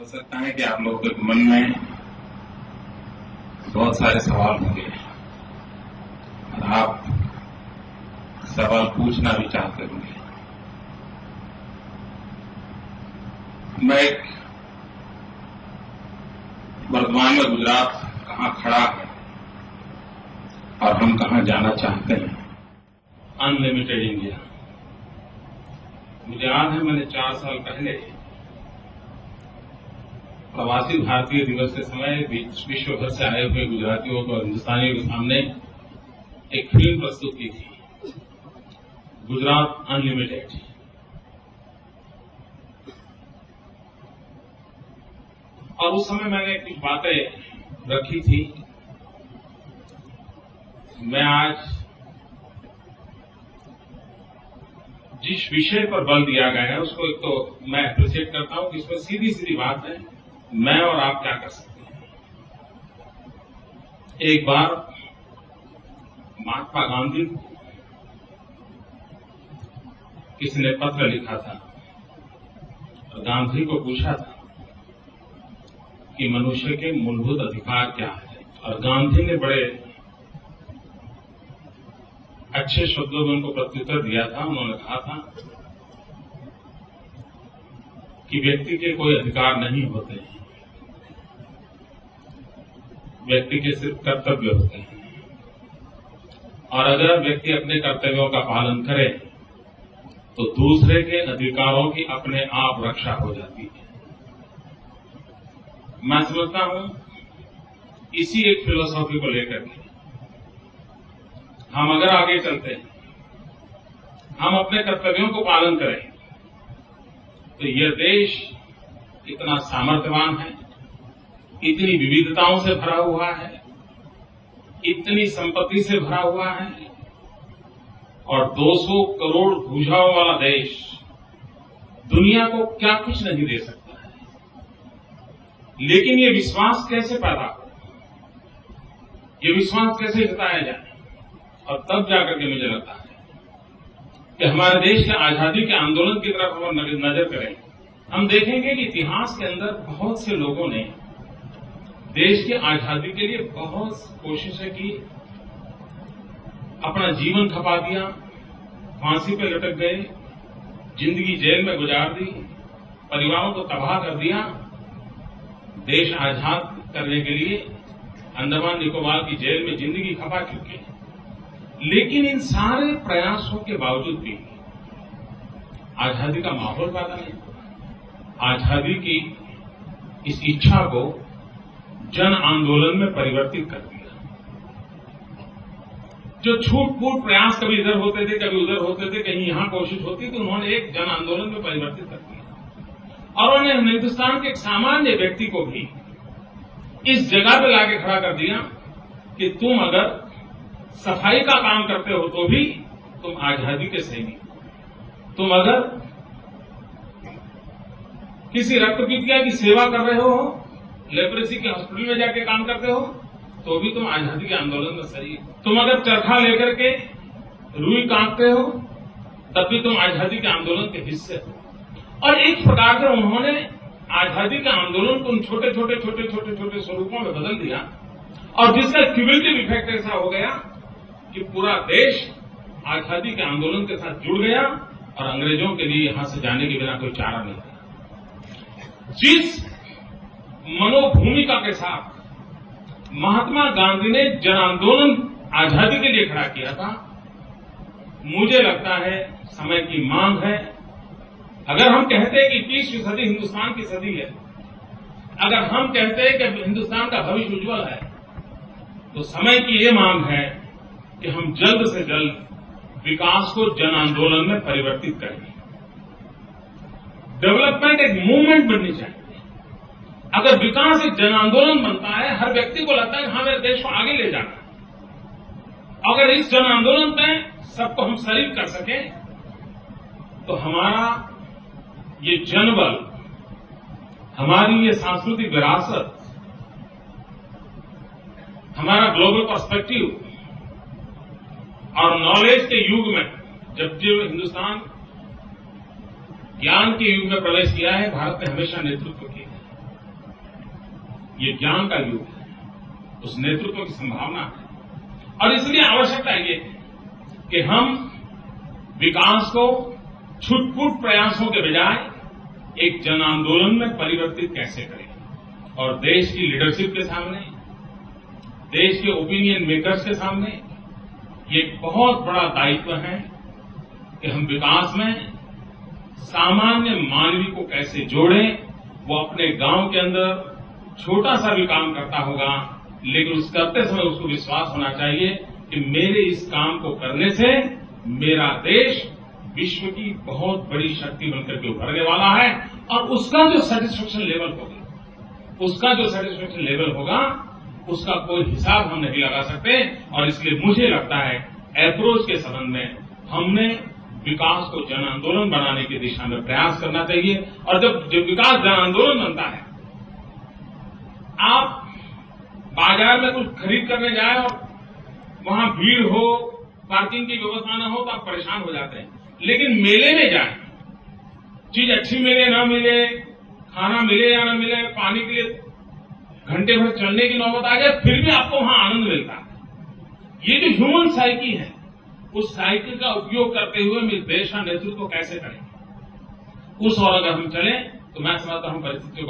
हो सकता है कि आप लोगों के मन में बहुत सारे सवाल होंगे और आप सवाल पूछना भी चाहते होंगे। मैं एक वर्तमान में गुजरात कहाँ खड़ा है और हम कहाँ जाना चाहते हैं। Unlimited India. मुझे याद है मैंने 4 साल पहले प्रवासी भारतीय दिवस के समय विश्व भर से आए हुए गुजरातियों को और हिंदुस्तानियों के सामने एक फिल्म प्रस्तुत की थी, गुजरात अनलिमिटेड। और उस समय मैंने कुछ बातें रखी थी। मैं आज जिस विषय पर बल दिया गया है उसको एक तो मैं अप्रिशिएट करता हूं कि इसमें सीधी सीधी बात है, मैं और आप क्या कर सकते हैं। एक बार महात्मा गांधी को किसी ने पत्र लिखा था और गांधी को पूछा था कि मनुष्य के मूलभूत अधिकार क्या है, और गांधी ने बड़े अच्छे शब्दों में उनको प्रत्युत्तर दिया था। उन्होंने कहा था कि व्यक्ति के कोई अधिकार नहीं होते हैं, व्यक्ति के सिर्फ कर्तव्य होते हैं, और अगर व्यक्ति अपने कर्तव्यों का पालन करे तो दूसरे के अधिकारों की अपने आप रक्षा हो जाती है। मैं समझता हूं इसी एक फिलॉसफी को लेकर के हम अगर आगे चलते हैं, हम अपने कर्तव्यों को पालन करें, तो यह देश इतना सामर्थ्यवान है, इतनी विविधताओं से भरा हुआ है, इतनी संपत्ति से भरा हुआ है, और 200 करोड़ भुजाओं वाला देश दुनिया को क्या कुछ नहीं दे सकता है। लेकिन ये विश्वास कैसे पैदा हो, ये विश्वास कैसे जताया जाए, और तब जाकर के मुझे लगता है कि हमारे देश के आजादी के आंदोलन की तरफ हम नजर करें, हम देखेंगे कि इतिहास के अंदर बहुत से लोगों ने देश की आजादी के लिए बहुत कोशिशें की, अपना जीवन खपा दिया, फांसी पे लटक गए, जिंदगी जेल में गुजार दी, परिवारों को तबाह कर दिया। देश आजाद करने के लिए अंडमान निकोबार की जेल में जिंदगी खपा चुके हैं। लेकिन इन सारे प्रयासों के बावजूद भी आजादी का माहौल पैदा नहीं हुआ। आजादी की इस इच्छा को जन आंदोलन में परिवर्तित कर दिया। जो छूट-फूट प्रयास कभी इधर होते थे, कभी उधर होते थे, कहीं यहां कोशिश होती, तो उन्होंने एक जन आंदोलन में परिवर्तित कर दिया। और उन्होंने हिंदुस्तान के एक सामान्य व्यक्ति को भी इस जगह पे लाके खड़ा कर दिया कि तुम अगर सफाई का काम करते हो तो भी तुम आजादी के सैनिक हो। तुम अगर किसी रक्तपीतिया की सेवा कर रहे हो, लेप्रेसी के हॉस्पिटल में जाके काम करते हो, तो भी तुम आजादी के आंदोलन में शरीक हो। तुम अगर चरखा लेकर के रुई काटते हो, तब भी तुम आजादी के आंदोलन के हिस्से हो। और एक प्रकार से उन्होंने आजादी के आंदोलन को उन छोटे छोटे स्वरूपों में बदल दिया, और जिसका क्यूमुलेटिव इफेक्ट ऐसा हो गया कि पूरा देश आजादी के आंदोलन के साथ जुड़ गया, और अंग्रेजों के लिए यहां से जाने के बिना कोई चारा नहीं था। जिस मनोभूमिका के साथ महात्मा गांधी ने जन आंदोलन आजादी के लिए खड़ा किया था, मुझे लगता है समय की मांग है। अगर हम कहते हैं कि 20वीं सदी हिंदुस्तान की सदी है, अगर हम कहते हैं कि हिंदुस्तान का भविष्य उज्जवल है, तो समय की ये मांग है कि हम जल्द से जल्द विकास को जन आंदोलन में परिवर्तित करें। डेवलपमेंट एक मूवमेंट बननी चाहिए। अगर विकास एक जन आंदोलन बनता है, हर व्यक्ति को लगता है कि हाँ, मेरे देश को आगे ले जाना है। अगर इस जन आंदोलन में सबको हम शरीक कर सकें, तो हमारा ये जनबल, हमारी ये सांस्कृतिक विरासत, हमारा ग्लोबल पर्सपेक्टिव और नॉलेज के युग में, जब हिंदुस्तान ज्ञान के युग में प्रवेश किया है, भारत ने हमेशा नेतृत्व किया है। ये ज्ञान का युग है, उस नेतृत्व की संभावना है। और इसलिए आवश्यकता ये है कि हम विकास को छुटपुट प्रयासों के बजाय एक जन आंदोलन में परिवर्तित कैसे करें, और देश की लीडरशिप के सामने, देश के ओपिनियन मेकर्स के सामने ये एक बहुत बड़ा दायित्व है कि हम विकास में सामान्य मानवी को कैसे जोड़ें। वो अपने गांव के अंदर छोटा सा भी काम करता होगा, लेकिन उस करते समय उसको विश्वास होना चाहिए कि मेरे इस काम को करने से मेरा देश विश्व की बहुत बड़ी शक्ति बनकर के उभरने वाला है। और उसका जो सेटिस्फेक्शन लेवल होगा उसका कोई हिसाब हम नहीं लगा सकते। और इसलिए मुझे लगता है अप्रोच के संबंध में हमने विकास को जन आंदोलन बनाने की दिशा में प्रयास करना चाहिए। और जब विकास जन आंदोलन बनता है, आप बाजार में कुछ खरीद करने जाए और वहां भीड़ हो, पार्किंग की व्यवस्था न हो तो आप परेशान हो जाते हैं। लेकिन मेले में जाए, चीज अच्छी मिले ना मिले, खाना मिले या न मिले, पानी के लिए घंटे भर चलने की नौबत आ जाए, फिर भी आपको वहां आनंद मिलता है। ये जो ह्यूमन साइकी है, उस साइकिल का उपयोग करते हुए हम इस देश का नेतृत्व कैसे करें, उस और अगर हम चलें तो मैं समझता हूं परिस्थितियों को